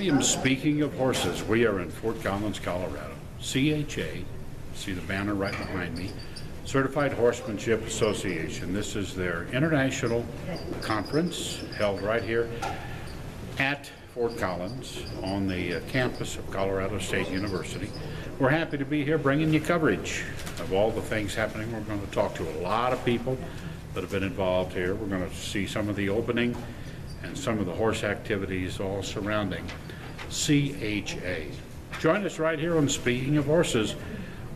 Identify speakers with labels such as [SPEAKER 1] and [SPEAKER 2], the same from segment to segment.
[SPEAKER 1] Williams. Speaking of horses, we are in Fort Collins, Colorado. CHA, see the banner right behind me, Certified Horsemanship Association. This is their international conference held right here at Fort Collins on the campus of Colorado State University. We're happy to be here bringing you coverage of all the things happening. We're going to talk to a lot of people that have been involved here. We're going to see some of the opening and some of the horse activities all surrounding CHA. Join us right here on Speaking of Horses.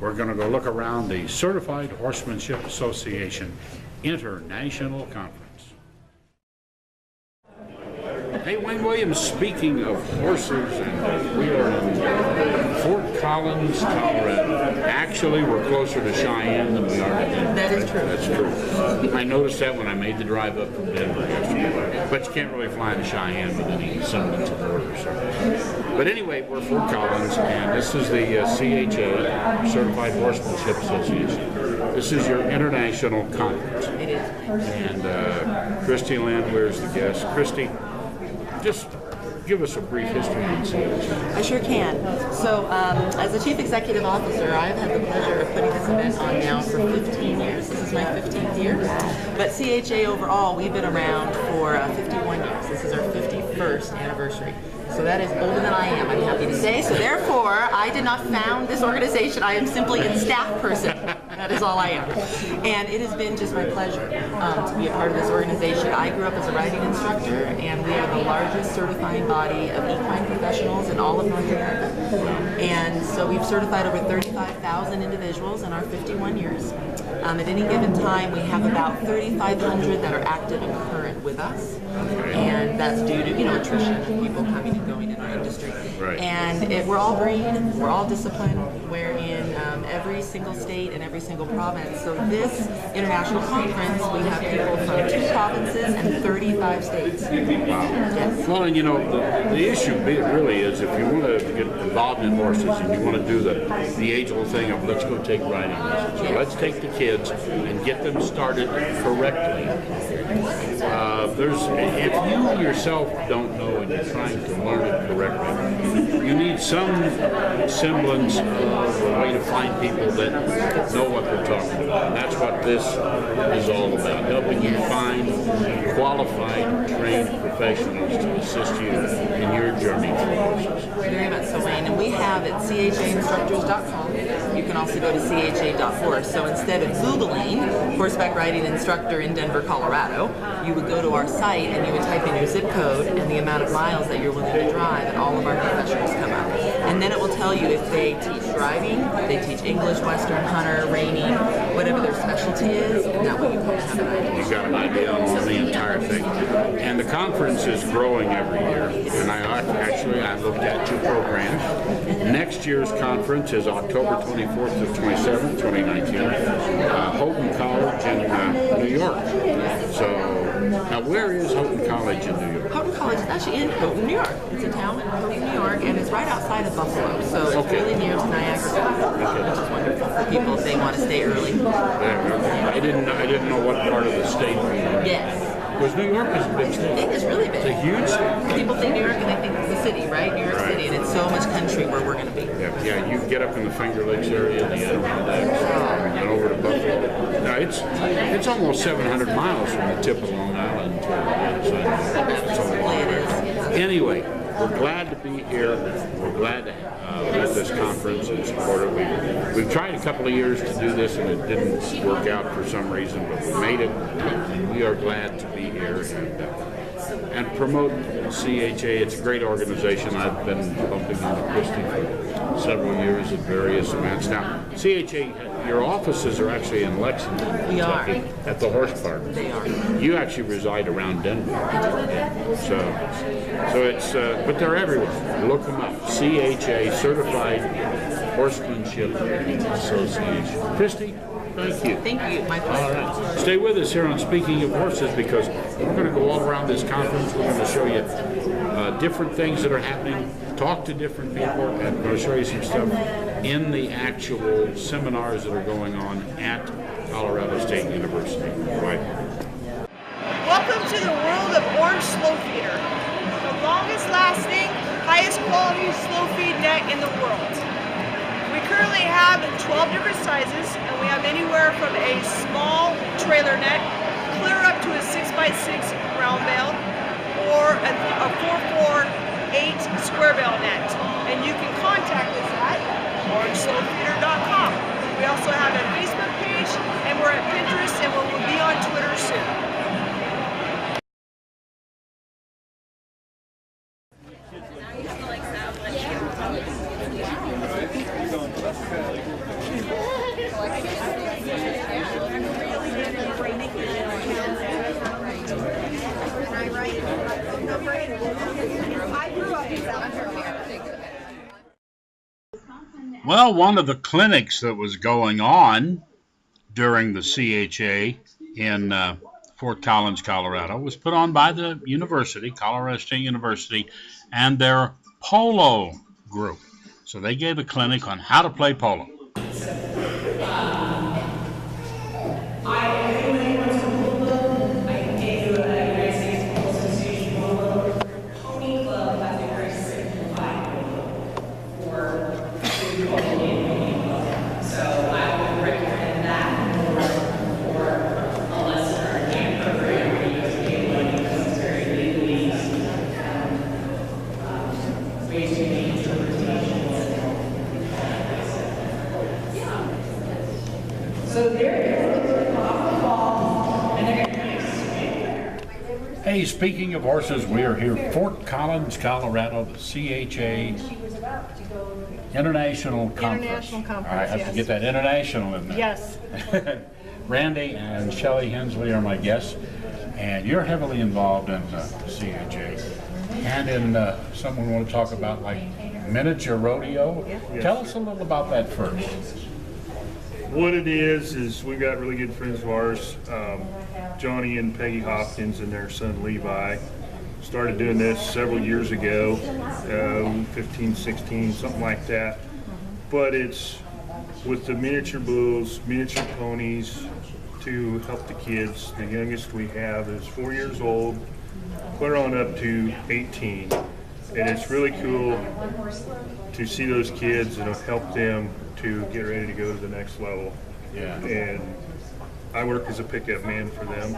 [SPEAKER 1] We're going to go look around the Certified Horsemanship Association International Conference. Hey, Wayne Williams, speaking of horses, and we are in Fort Collins, Colorado. Actually, we're closer to Cheyenne than we are to Denver.
[SPEAKER 2] That is true.
[SPEAKER 1] That's true. I noticed that when I made the drive up from Denver yesterday. But you can't really fly to Cheyenne with any semblance of order. So. But anyway, we're Fort Collins, and this is the CHA, Certified Horsemanship Association. This is your international conference.
[SPEAKER 2] It is.
[SPEAKER 1] And Christy Landwehr's the guest. Christy, just give us a brief history on CHA.
[SPEAKER 2] I sure can. So, as the Chief Executive Officer, I've had the pleasure of putting this event on now for 15 years. This is my 15th year. But CHA overall, we've been around for 51 years. This is our 51st anniversary. So that is older than I am, I'm happy to say. So therefore, I did not found this organization. I am simply a staff person. That is all I am. And it has been just my pleasure to be a part of this organization. I grew up as a riding instructor, and we are the largest certifying body of equine professionals in all of North America. And so we've certified over 35,000 individuals in our 51 years. At any given time, we have about 3,500 that are active and current with us. And that's due to, attrition of people coming and going in our industry.
[SPEAKER 1] Right.
[SPEAKER 2] And we're all green, we're all disciplined, we're in every single state and every single province. So this international conference, we have people from 2 provinces and 35 states.
[SPEAKER 1] Wow.
[SPEAKER 2] Yes.
[SPEAKER 1] Well, and the issue really is if you want to get involved in horses and you want to do the age-old thing of let's go take riding lessons, or let's take the kids and get them started correctly. If you yourself don't know and you're trying to learn it correctly, you need some semblance of a way to find people that know what they're talking about. And that's what this is all about, helping you find qualified, trained professionals to assist you in your journey through horses.
[SPEAKER 2] Very much so, Wayne. And we have at chainstructors.com. You can also go to cha.org. So instead of Googling horseback riding instructor in Denver, Colorado, you would go to our site and you would type in your zip code and the amount of miles that you're willing to drive, and all of our professionals come up. And then it will tell you if they teach driving, they teach English, Western, hunter, reining, whatever their specialty is, and that way you have an idea.
[SPEAKER 1] You got an idea on the entire thing. And the conference is growing every year. And I looked at 2 programs. Next year's conference is October 24th to 27th, 2019, Houghton College in New York. So, now where is Houghton College in New York?
[SPEAKER 2] Houghton College is actually in Houghton, New York. It's a town in Houghton, New York, and it's right outside of Buffalo. So it's really near to Niagara, which is wonderful for people if they want to stay early.
[SPEAKER 1] I didn't know what part of the state we were in.
[SPEAKER 2] Yes.
[SPEAKER 1] Because New York is a big state.
[SPEAKER 2] It is really big.
[SPEAKER 1] It's a huge state.
[SPEAKER 2] People think New York and they think it's the city, right? New York City, and it's so much country where we're going to be.
[SPEAKER 1] Yeah, you get up in the Finger Lakes area, the Adirondacks, and over to Buffalo. Now it's almost 700 miles from the tip of Long Island to the other side.
[SPEAKER 2] Absolutely, it is.
[SPEAKER 1] Anyway, we're glad to be here. We're glad to have this conference and support it. We've tried a couple of years to do this and it didn't work out for some reason, but we made it, and we are glad to be here and promote CHA. It's a great organization. I've been bumping into Christy for several years at various events. Now, CHA, your offices are actually in Lexington,
[SPEAKER 2] We are.
[SPEAKER 1] at the Horse Park.
[SPEAKER 2] They are.
[SPEAKER 1] You actually reside around Denver. So it's, but they're everywhere. Look them up. CHA, Certified Horsemanship Association. Christy, thank you.
[SPEAKER 2] Thank you. My pleasure.
[SPEAKER 1] All right. Stay with us here on Speaking of Horses, because we're going to go all around this conference. We're going to show you different things that are happening, talk to different people, and we're going to show you some stuff in the actual seminars that are going on at Colorado State University. Right.
[SPEAKER 3] Welcome to the world of Orange Slow Feeder, the longest lasting, highest clinic in the world. We currently have 12 different sizes, and we have anywhere from a small trailer net clear up to a 6x6 round bale or a 4x8 square bale net. And you can contact us at orangeslowfeeder.com. We also have a Facebook page, and we're at Pinterest, and we'll be on Twitter soon.
[SPEAKER 1] Well, one of the clinics that was going on during the CHA in Fort Collins, Colorado, was put on by the university, Colorado State University, and their polo group. So they gave a clinic on how to play polo. Hey, speaking of horses, we are here at Fort Collins, Colorado, the CHA International Conference.
[SPEAKER 4] International Conference,
[SPEAKER 1] I have to get that international in there.
[SPEAKER 4] Yes.
[SPEAKER 1] Randy and Shelley Hensley are my guests, and you're heavily involved in CHA and in something we want to talk about, like miniature rodeo.
[SPEAKER 4] Yeah.
[SPEAKER 1] Tell us a little about that first.
[SPEAKER 5] What it is we got really good friends of ours, Johnny and Peggy Hopkins and their son Levi. Started doing this several years ago, 15, 16, something like that. But it's with the miniature bulls, miniature ponies to help the kids. The youngest we have is 4 years old, clear on up to 18. And it's really cool to see those kids and help them to get ready to go to the next level.
[SPEAKER 1] Yeah.
[SPEAKER 5] And I work as a pickup man for them.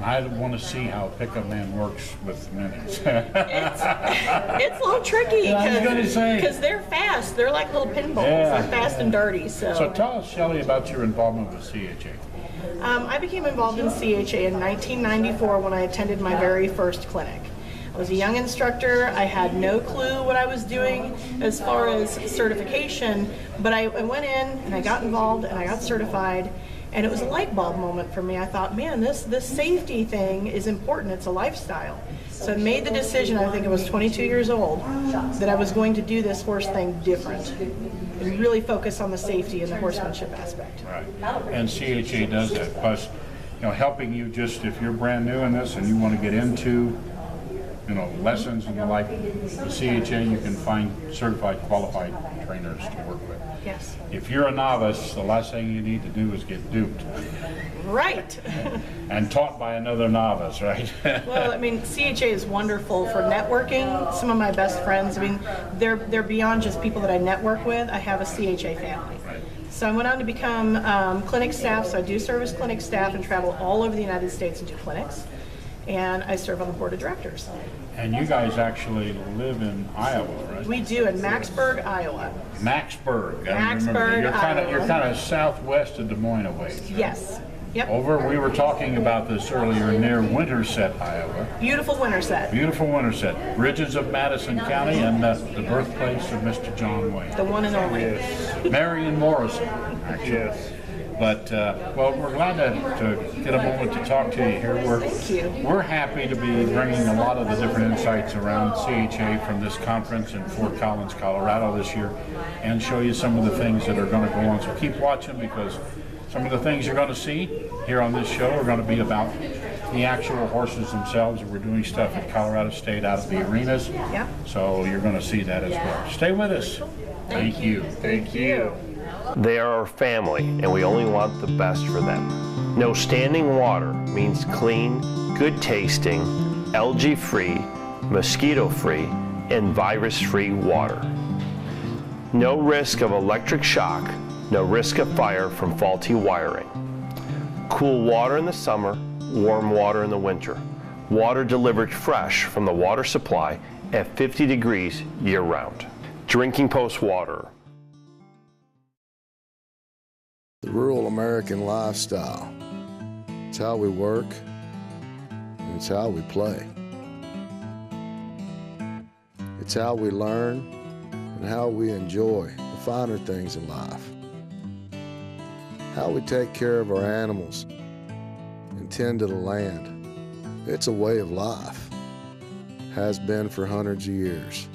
[SPEAKER 1] I want to see how a pickup man works with minis.
[SPEAKER 4] It's a little tricky
[SPEAKER 1] Yeah, I was gonna say.
[SPEAKER 4] because they're fast. They're like little pinballs.
[SPEAKER 1] Yeah.
[SPEAKER 4] They're fast and dirty.
[SPEAKER 1] So tell us, Shelley, about your involvement with CHA.
[SPEAKER 4] I became involved in CHA in 1994 when I attended my very first clinic. I was a young instructor. I had no clue what I was doing as far as certification, but I went in and I got involved and I got certified, and it was a light bulb moment for me. I thought, man, this safety thing is important. It's a lifestyle. So I made the decision, I think I was 22 years old, that I was going to do this horse thing different and really focus on the safety and the horsemanship aspect.
[SPEAKER 1] Right. And CHA does that. Plus, helping you just if you're brand new in this and you want to get into lessons and the like, the CHA, you can find certified, qualified trainers to work with.
[SPEAKER 4] Yes.
[SPEAKER 1] If you're a novice, the last thing you need to do is get duped.
[SPEAKER 4] Right.
[SPEAKER 1] And taught by another novice, right?
[SPEAKER 4] Well, I mean, CHA is wonderful for networking. Some of my best friends, I mean, they're beyond just people that I network with. I have a CHA family.
[SPEAKER 1] Right.
[SPEAKER 4] So I went on to become clinic staff, so I do service clinic staff and travel all over the United States and do clinics. And I serve on the board of directors.
[SPEAKER 1] And you guys actually live in Iowa, right?
[SPEAKER 4] We do in Macksburg, Iowa.
[SPEAKER 1] Macksburg. I remember that.
[SPEAKER 4] Macksburg,
[SPEAKER 1] You're
[SPEAKER 4] Iowa.
[SPEAKER 1] kind of southwest of Des Moines away. Right?
[SPEAKER 4] Yes. Yep.
[SPEAKER 1] We were talking about this earlier, near Winterset, Iowa.
[SPEAKER 4] Beautiful Winterset.
[SPEAKER 1] Beautiful Winterset. Bridges of Madison County and the birthplace of Mr. John Wayne.
[SPEAKER 4] The one and only.
[SPEAKER 5] Yes.
[SPEAKER 1] Marion Morrison, actually.
[SPEAKER 5] Yes.
[SPEAKER 1] But, we're glad to get a moment to talk to you here.
[SPEAKER 4] Thank you.
[SPEAKER 1] We're happy to be bringing a lot of the different insights around CHA from this conference in Fort Collins, Colorado this year, and show you some of the things that are going to go on. So keep watching, because some of the things you're going to see here on this show are going to be about the actual horses themselves. We're doing stuff at Colorado State out at the arenas.
[SPEAKER 4] Yep.
[SPEAKER 1] So you're going to see that as well. Stay with us. Thank you.
[SPEAKER 4] Thank you.
[SPEAKER 6] They are our family, and we only want the best for them. No standing water means clean, good tasting, algae-free, mosquito-free, and virus-free water. No risk of electric shock, no risk of fire from faulty wiring. Cool water in the summer, warm water in the winter. Water delivered fresh from the water supply at 50 degrees year-round. Drinking Post Water.
[SPEAKER 7] The rural American lifestyle. It's how we work, and it's how we play. It's how we learn and how we enjoy the finer things in life. How we take care of our animals and tend to the land. It's a way of life. Has been for hundreds of years.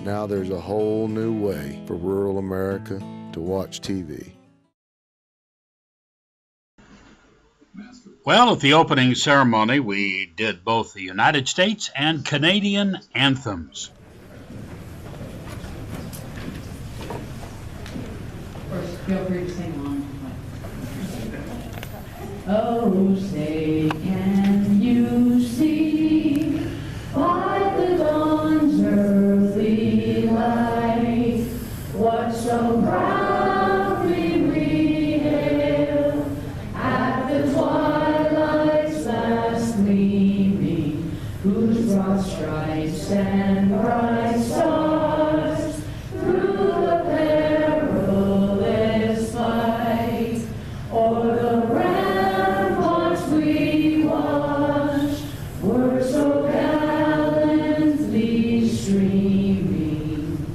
[SPEAKER 7] Now there's a whole new way for rural America to watch TV.
[SPEAKER 1] Well, at the opening ceremony, we did both the United States and Canadian anthems.
[SPEAKER 8] Of course, feel free to sing along. Oh, say, can you see by the dawn's early light what so proudly we hail at the twilight's last gleaming, whose broad stripes and bright stars through the perilous fight o'er the ramparts we watched were so gallantly streaming,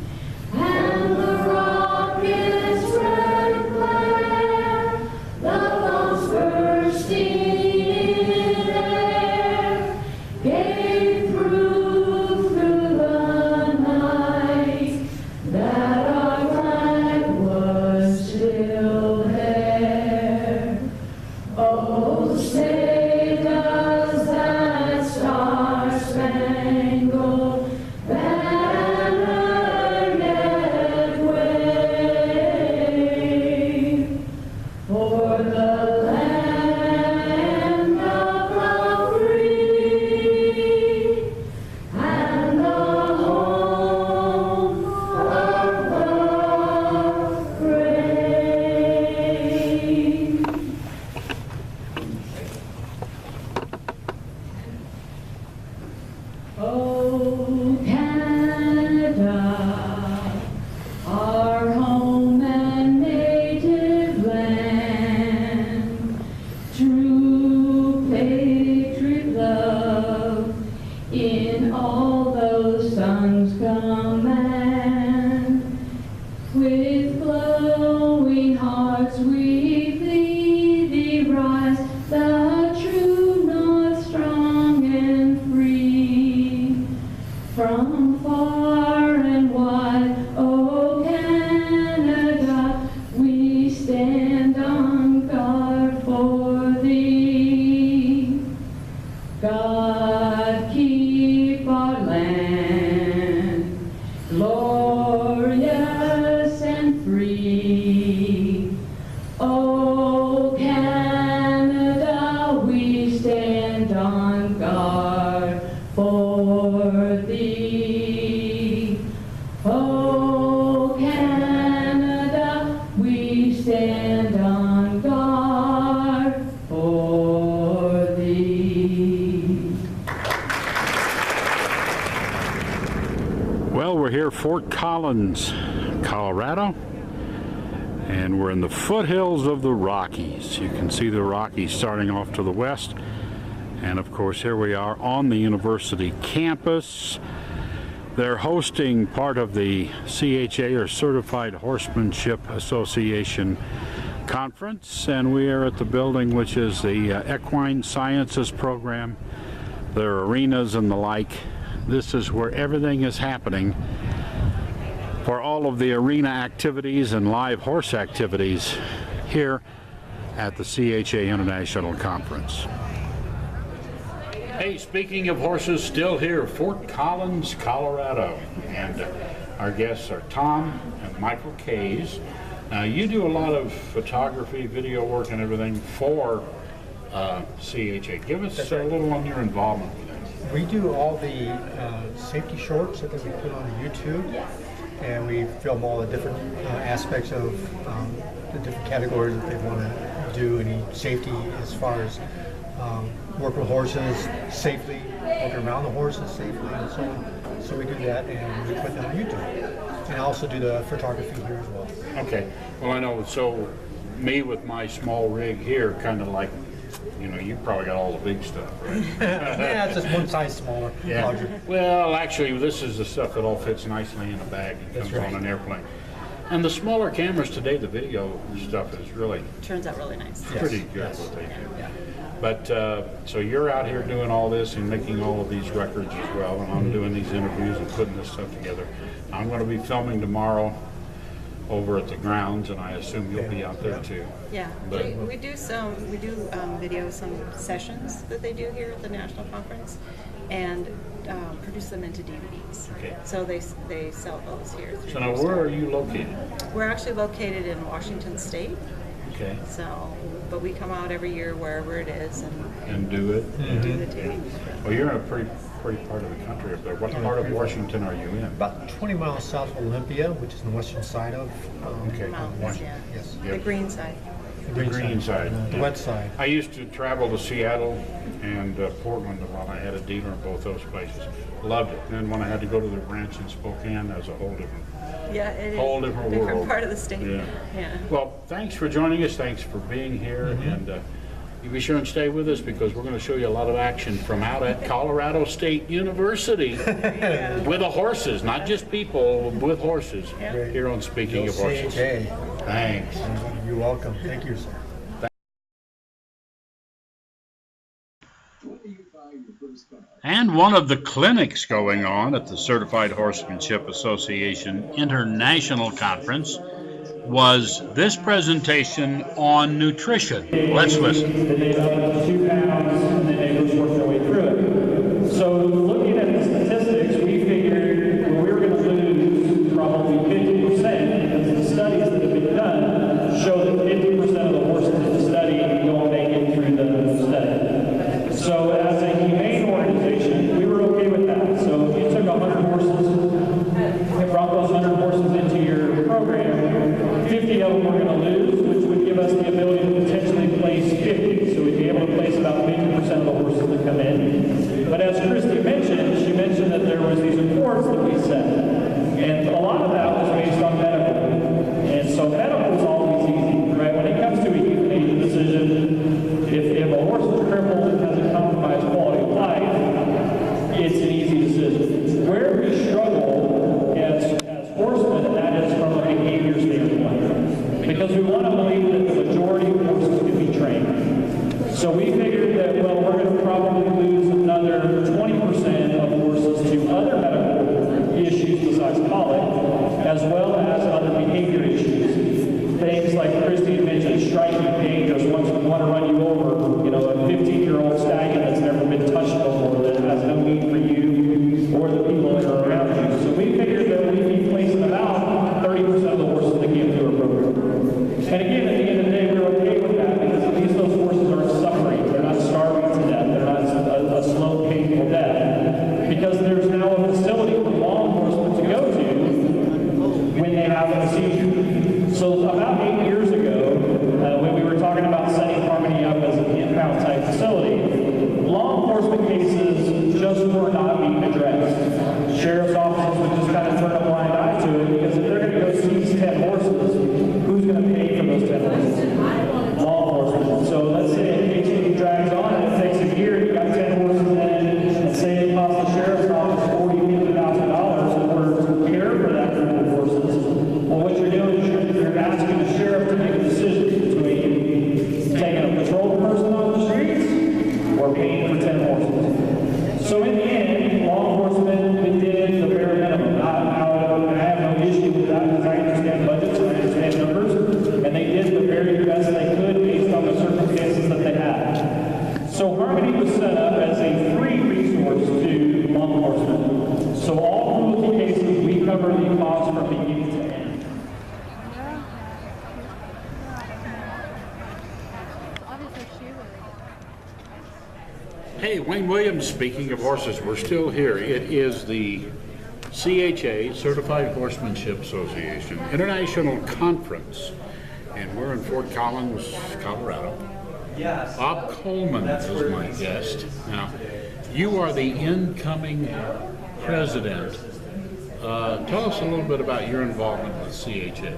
[SPEAKER 8] and the rocket's red glare, the bombs bursting in air, gave proof through the night that our flag was still there. Oh, say does that star-spangled banner yet wave for the land of the free and the home of the brave? Oh, Canada, our home and native land, true patriot love in all those songs command. With glowing hearts we plead thee, rise, the true north, strong and free. From far and wide, oh Canada, we stand on guard for thee. God keep our land glorious and free. Oh Canada, we stand on guard for thee. Oh Canada, we stand on guard for thee.
[SPEAKER 1] Well, we're here, Fort Collins, Colorado, and we're in the foothills of the Rockies. You can see the Rockies starting off to the west, and of course here we are on the university campus. They're hosting part of the CHA, or Certified Horsemanship Association conference, and we are at the building which is the Equine Sciences program, their arenas and the like. This is where everything is happening for all of the arena activities and live horse activities here at the CHA International Conference. Hey, speaking of horses, still here, Fort Collins, Colorado, and our guests are Tom and Michael Kays. Now, you do a lot of photography, video work, and everything for CHA. Give us a little on your involvement with it.
[SPEAKER 9] We do all the safety shorts that we put on YouTube, and we film all the different aspects of the different categories that they want to do, any safety as far as work with horses safely, working around the horses safely, and so on. So we do that, and we put that on YouTube. And I also do the photography here as well.
[SPEAKER 1] Okay. Well, I know. So me with my small rig here, kind of like, you know, you probably got all the big stuff, right?
[SPEAKER 9] Yeah, it's just one size smaller, larger.
[SPEAKER 1] Well, actually, this is the stuff that all fits nicely in a bag and comes on an airplane. And the smaller cameras today, the video stuff is really
[SPEAKER 2] Turns out really nice.
[SPEAKER 1] pretty good what they do. But so you're out here doing all this and making all of these records as well, and I'm doing these interviews and putting this stuff together. I'm going to be filming tomorrow over at the grounds, and I assume you'll be out there too.
[SPEAKER 10] Yeah,
[SPEAKER 1] But-
[SPEAKER 10] we do video some sessions that they do here at the national conference, and produce them into DVDs.
[SPEAKER 1] Okay.
[SPEAKER 10] So they sell those here.
[SPEAKER 1] So now, where are you located?
[SPEAKER 10] We're actually located in Washington State.
[SPEAKER 1] Okay.
[SPEAKER 10] So, but we come out every year wherever it is
[SPEAKER 1] And do it.
[SPEAKER 10] and do the taping.
[SPEAKER 1] Well, you're in a pretty part of the country up there. What part of Washington are you in?
[SPEAKER 9] About 20 miles south of Olympia, which is the western side of
[SPEAKER 1] Okay.
[SPEAKER 10] Mountains, yeah.
[SPEAKER 9] Yes.
[SPEAKER 10] The green side.
[SPEAKER 1] The green side.
[SPEAKER 9] The wet side.
[SPEAKER 1] I used to travel to Seattle and Portland while I had a dealer in both those places. Loved it. Then when I had to go to the ranch in Spokane, that was a whole different
[SPEAKER 10] Yeah, it is
[SPEAKER 1] Whole
[SPEAKER 10] a
[SPEAKER 1] different
[SPEAKER 10] different
[SPEAKER 1] world.
[SPEAKER 10] part of the state.
[SPEAKER 1] Yeah. Well, thanks for joining us. Thanks for being here. And you be sure and stay with us because we're going to show you a lot of action from out at Colorado State University with the horses, not just people, with horses. Here on Speaking of Horses. Thanks.
[SPEAKER 9] You're welcome. Thank you, sir.
[SPEAKER 1] And one of the clinics going on at the Certified Horsemanship Association International Conference was this presentation on nutrition. Let's listen.
[SPEAKER 11] Then they got up to 2 pounds, and then they just worked their way through it. So looking at the statistics, we figured we were going to lose probably 50% because the studies that have been done show that 50% of the horses in the study don't make it through the study. So as a humane organization, we were okay with that. So if you took 100 horses and brought those 100 horses into your program, 50 of them were going to lose, which would give us the ability to potentially place 50. So we'd be able to place about 50% of the horses that come in. But as Christy mentioned, she mentioned that there was these reports that we set. And a lot of that was based on medical. And so medical is always easy, right? When it comes to a euthanasia decision, if a horse is crippled and has a compromised quality of life, it's an easy decision. Where we struggle as horsemen, and that is from a behavior standpoint, because we want to believe that the majority of horses can be trained. So we figured that, well, we're going to probably lose another 20% of horses to other medical issues besides colic, as well as other behavior issues. Things like Christy mentioned, striking dangerous, once we want to run you over, you know, a 15-year-old stallion that's never been touched before, that has no need for you or the people that are around you. So we figured that we'd be placing about 30% of the horses that came through our program. And again, at the end of the day, we're okay with that because at least those horses aren't suffering. They're not starving to death. They're not a slow, painful death. Because there's now a facility for law enforcement to go to when they have a seizure. So about 8 years ago, when we were talking about setting Harmony up as an impound type facility, law enforcement cases just were not being addressed. Sheriff's offices would just kind of turn a blind eye to it because if they're going to go seize 10 horses, who's going to pay for those 10 horses? Law enforcement. So let's say a case drags on and it takes a year, you got 10 horses in, and say it costs the sheriff's office $40,000, $50,000 in order to care for that group of horses. Well, what you're doing is you're asking the sheriff to make a decision between taking a patrol person on the streets or paying for 10 horses. So in the end, law enforcement did the bare minimum. I have no issue with that because I understand budgets and I understand numbers, and they did the very best they could based on the circumstances that they had. So Harmony was set up as a free resource to law enforcement. So all cruelty cases, we cover the cost from beginning to end.
[SPEAKER 1] Hey, Wayne Williams, speaking of horses, we're still here. It is the CHA, Certified Horsemanship Association, International Conference, and we're in Fort Collins, Colorado. Bob Coleman is my guest. Now, you are the incoming president. Tell us a little bit about your involvement with CHA.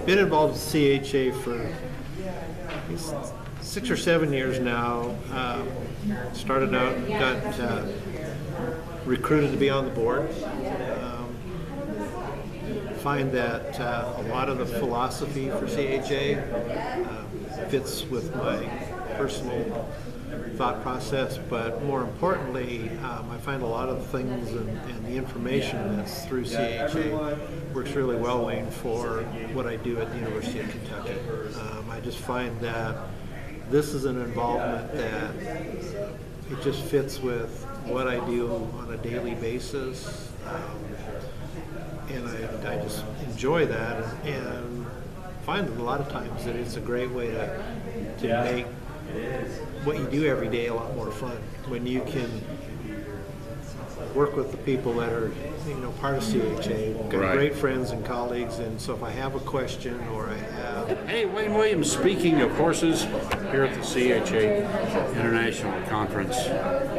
[SPEAKER 12] Been involved with CHA for 6 or 7 years now. Started out, got recruited to be on the board. Find that a lot of the philosophy for CHA fits with my personal thought process, but more importantly, I find a lot of the things and the information that's through CHA works really well, Wayne, for what I do at the University of Kentucky. I just find that this is an involvement that it just fits with what I do on a daily basis, and I just enjoy that, and find that a lot of times that it's a great way to make what you do every day a lot more fun when you can work with the people that are, part of CHA. Got
[SPEAKER 1] Right.
[SPEAKER 12] great friends and colleagues, and so if I have a question or I have...
[SPEAKER 1] Hey, Wayne Williams, speaking of horses, here at the CHA International Conference,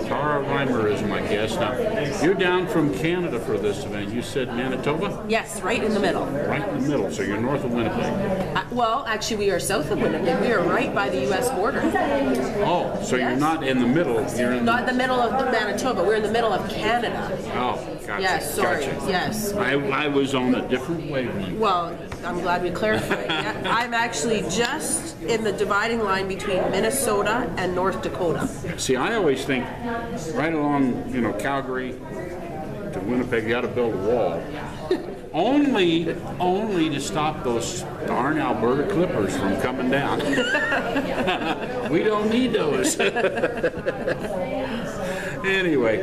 [SPEAKER 1] Tara Reimer is my guest. Now, you're down from Canada for this event. You said Manitoba?
[SPEAKER 2] Yes, right in the middle.
[SPEAKER 1] Right in the middle, so you're north of Winnipeg.
[SPEAKER 2] Well, actually, we are south of Winnipeg. We are right by the U.S. border.
[SPEAKER 1] Oh, so you're
[SPEAKER 2] Yes.
[SPEAKER 1] not in the middle. You're in
[SPEAKER 2] Not in the middle of Manitoba. We're in the middle of Canada.
[SPEAKER 1] Oh, gotcha.
[SPEAKER 2] Yes, sorry.
[SPEAKER 1] Gotcha.
[SPEAKER 2] Yes.
[SPEAKER 1] I was on a different wavelength.
[SPEAKER 2] Well, I'm glad we clarified. Yeah, I'm actually just in the dividing line between Minnesota and North Dakota.
[SPEAKER 1] See, I always think right along, Calgary to Winnipeg, you got to build a wall. only to stop those darn Alberta Clippers from coming down. We don't need those. Anyway,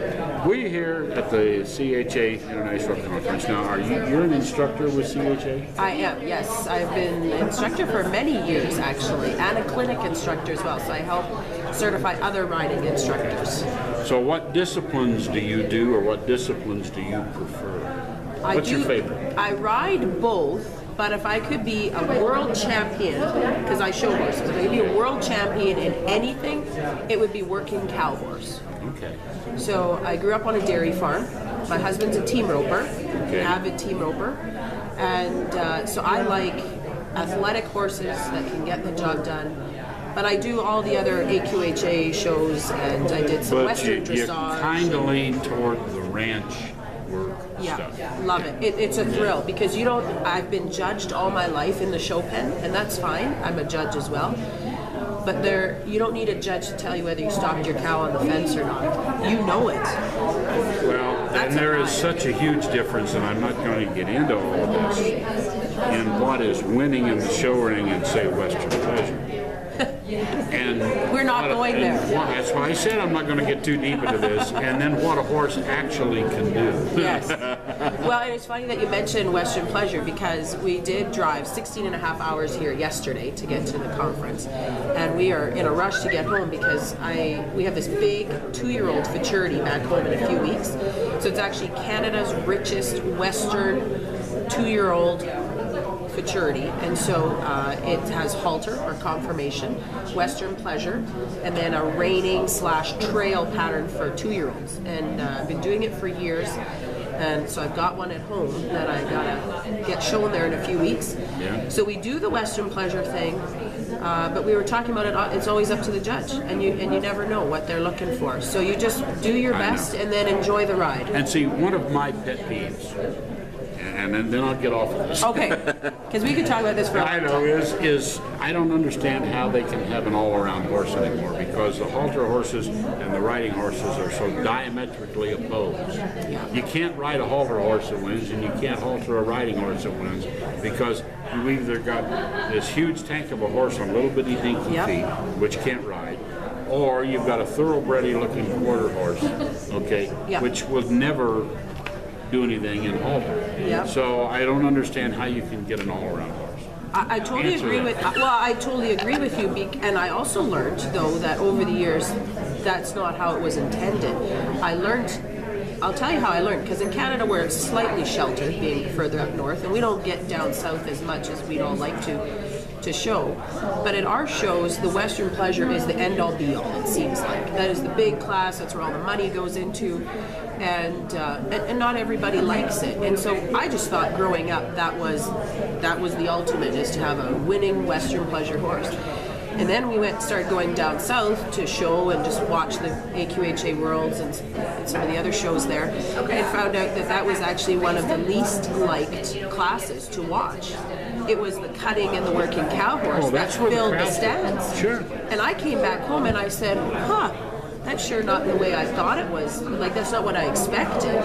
[SPEAKER 1] we're here at the CHA International Conference. Now, you're an instructor with CHA?
[SPEAKER 2] I am, yes. I've been an instructor for many years, actually, and a clinic instructor as well. So I help certify other riding instructors.
[SPEAKER 1] So what disciplines do you do, or what disciplines do you prefer? What's your favorite?
[SPEAKER 2] I ride both. But if I could be a world champion, because I show horses, if I could be a world champion in anything, it would be working cow horse.
[SPEAKER 1] Okay.
[SPEAKER 2] So I grew up on a dairy farm. My husband's a team roper,
[SPEAKER 1] Okay.
[SPEAKER 2] avid team roper. And so I like athletic horses that can get the job done. But I do all the other AQHA shows, and I did some Western
[SPEAKER 1] you
[SPEAKER 2] dressage.
[SPEAKER 1] kind of lean toward the ranch work stuff.
[SPEAKER 2] Yeah, love it. It's a thrill because I've been judged all my life in the show pen, and that's fine. I'm a judge as well. But you don't need a judge to tell you whether you stopped your cow on the fence or not. You know it.
[SPEAKER 1] Well, and there is such a huge difference, and I'm not going to get into all of this, in what is winning in the show ring and, say, Western Pleasure. And
[SPEAKER 2] we're not going there.
[SPEAKER 1] That's why I said I'm not going to get too deep into this. And then what a horse actually can do.
[SPEAKER 2] Yes. Well, and it's funny that you mentioned Western Pleasure because we did drive 16 and a half hours here yesterday to get to the conference. And we are in a rush to get home because we have this big 2-year-old futurity back home in a few weeks. So it's actually Canada's richest Western 2-year-old futurity, and so it has halter or conformation, Western Pleasure, and then a reining / trail pattern for 2-year-olds. And I've been doing it for years, and so I've got one at home that I gotta get shown there in a few weeks.
[SPEAKER 1] Yeah.
[SPEAKER 2] So we do the Western Pleasure thing, but we were talking about it. It's always up to the judge, and you never know what they're looking for. So you just do your best and then enjoy the ride.
[SPEAKER 1] And see, one of my pet peeves, and then I'll get off of this.
[SPEAKER 2] Okay, because we could talk about this for a
[SPEAKER 1] I
[SPEAKER 2] long
[SPEAKER 1] know,
[SPEAKER 2] time.
[SPEAKER 1] is I don't understand how they can have an all-around horse anymore, because the halter horses and the riding horses are so diametrically opposed. You can't ride a halter horse that wins, and you can't halter a riding horse that wins, because you either got this huge tank of a horse on little bitty dinky feet, which can't ride, or you've got a thoroughbred-looking quarter horse, okay, which will never do anything in halter.
[SPEAKER 2] Yep.
[SPEAKER 1] So I don't understand how you can get an all-around horse.
[SPEAKER 2] I totally
[SPEAKER 1] Answer
[SPEAKER 2] agree
[SPEAKER 1] that.
[SPEAKER 2] I totally agree with you, and I also learned, though, that over the years, that's not how it was intended. I learned
[SPEAKER 13] I'll tell you how I learned, because in Canada we're slightly sheltered, being further up north, and we don't get down south as much as we'd all like to show. But at our shows, the Western pleasure is the end-all be-all, it seems like. That is the big class, that's where all the money goes into, and not everybody likes it. And so I just thought growing up that was the ultimate, is to have a winning Western pleasure horse. And then we started going down south to show and just watch the AQHA Worlds and some of the other shows there, and found out that was actually one of the least liked classes to watch. It was the cutting and the working cow horse that filled the stands.
[SPEAKER 1] Sure.
[SPEAKER 13] And I came back home and I said, that's sure not the way I thought it was. Like, that's not what I expected.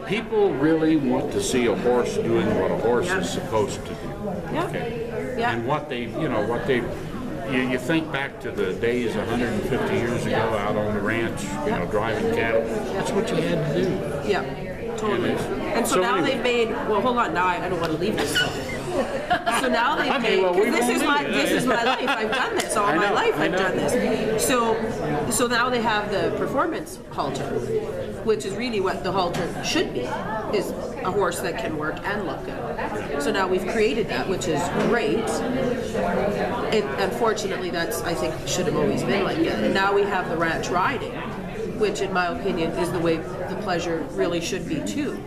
[SPEAKER 1] People really want to see a horse doing what a horse is supposed to do.
[SPEAKER 13] Yeah.
[SPEAKER 1] Okay.
[SPEAKER 13] Yeah.
[SPEAKER 1] And you think back to the days 150 years ago out on the ranch, driving cattle. That's what you had to do.
[SPEAKER 13] Yeah, totally. And so now they've made, well, hold on, now I don't want to leave this topic. So now they've made, because this is my life, I've done this, all my life I've done this. So now they have the performance halter, which is really what the halter should be, is a horse that can work and look good. So now we've created that, which is great. And unfortunately, that's, I think, should have always been like that. And now we have the ranch riding, which in my opinion is the way the pleasure really should be too.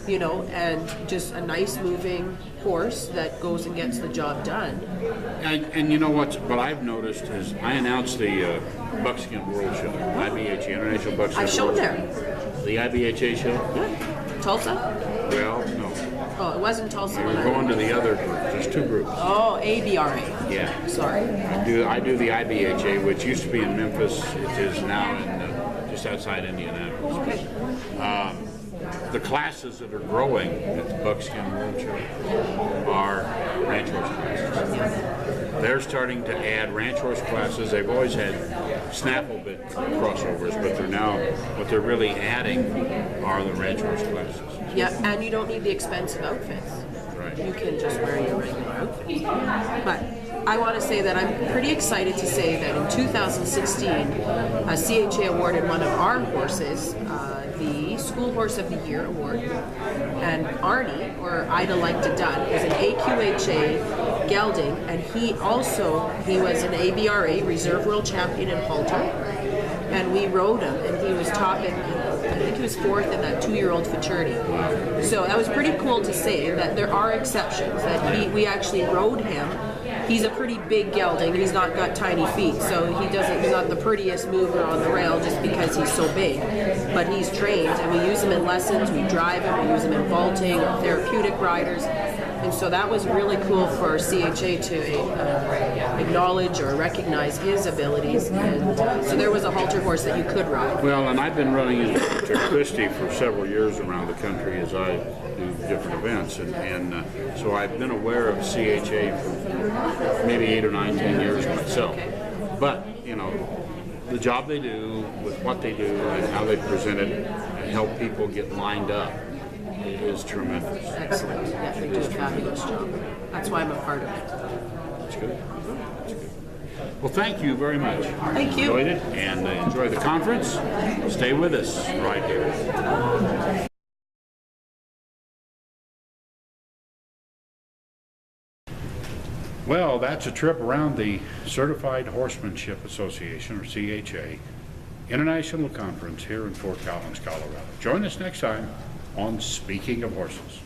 [SPEAKER 13] And just a nice moving horse that goes and gets the job done.
[SPEAKER 1] And you know what I've noticed is I announced the Buckskin World Show, IBHA, International Buckskin
[SPEAKER 13] I've shown
[SPEAKER 1] World
[SPEAKER 13] there.
[SPEAKER 1] The IBHA show?
[SPEAKER 13] Yeah. Tulsa?
[SPEAKER 1] Well, no.
[SPEAKER 13] Oh, it wasn't Tulsa.
[SPEAKER 1] We're going to the other group. There's two groups.
[SPEAKER 13] Oh, ABRA.
[SPEAKER 1] Yeah.
[SPEAKER 13] Sorry.
[SPEAKER 1] I do the IBHA, which used to be in Memphis. It is now in just outside Indianapolis.
[SPEAKER 13] Okay.
[SPEAKER 1] The classes that are growing at the Buckskin World Show are ranch horse classes. They're starting to add ranch horse classes. They've always had snaffle bit crossovers, but what they're really adding are the ranch horse classes.
[SPEAKER 13] Yeah, and you don't need the expensive outfits.
[SPEAKER 1] Right.
[SPEAKER 13] You can just wear your regular outfits. But I want to say that I'm pretty excited to say that in 2016, CHA awarded one of our horses the School Horse of the Year award. And Arnie, or Ida Like to Dun, is an AQHA gelding, and he was an ABRA Reserve World Champion in halter. And we rode him, and he was topping, I think he was fourth in that 2-year-old futurity. So that was pretty cool to say that there are exceptions, that we actually rode him. He's a pretty big gelding. He's not got tiny feet, so he's not the prettiest mover on the rail just because he's so big. But he's trained, and we use him in lessons, we drive him, we use him in vaulting, therapeutic riders. And so that was really cool for CHA to acknowledge or recognize his abilities. And so there was a halter horse that you could ride.
[SPEAKER 1] Well, and I've been running into Christie for several years around the country as I do different events. And so I've been aware of CHA for maybe 8 or 9, 10 years myself.
[SPEAKER 13] Okay.
[SPEAKER 1] But, the job they do with what they do and how they present it and help people get lined up is tremendous.
[SPEAKER 13] Excellent. Yeah, they do a fabulous job. That's why I'm a part of it.
[SPEAKER 1] That's good. That's good. Well, thank you very much.
[SPEAKER 13] Thank you.
[SPEAKER 1] Enjoyed it, and enjoy the conference. Stay with us right here. Well, that's a trip around the Certified Horsemanship Association, or CHA, International Conference here in Fort Collins, Colorado. Join us next time on Speaking of Horses.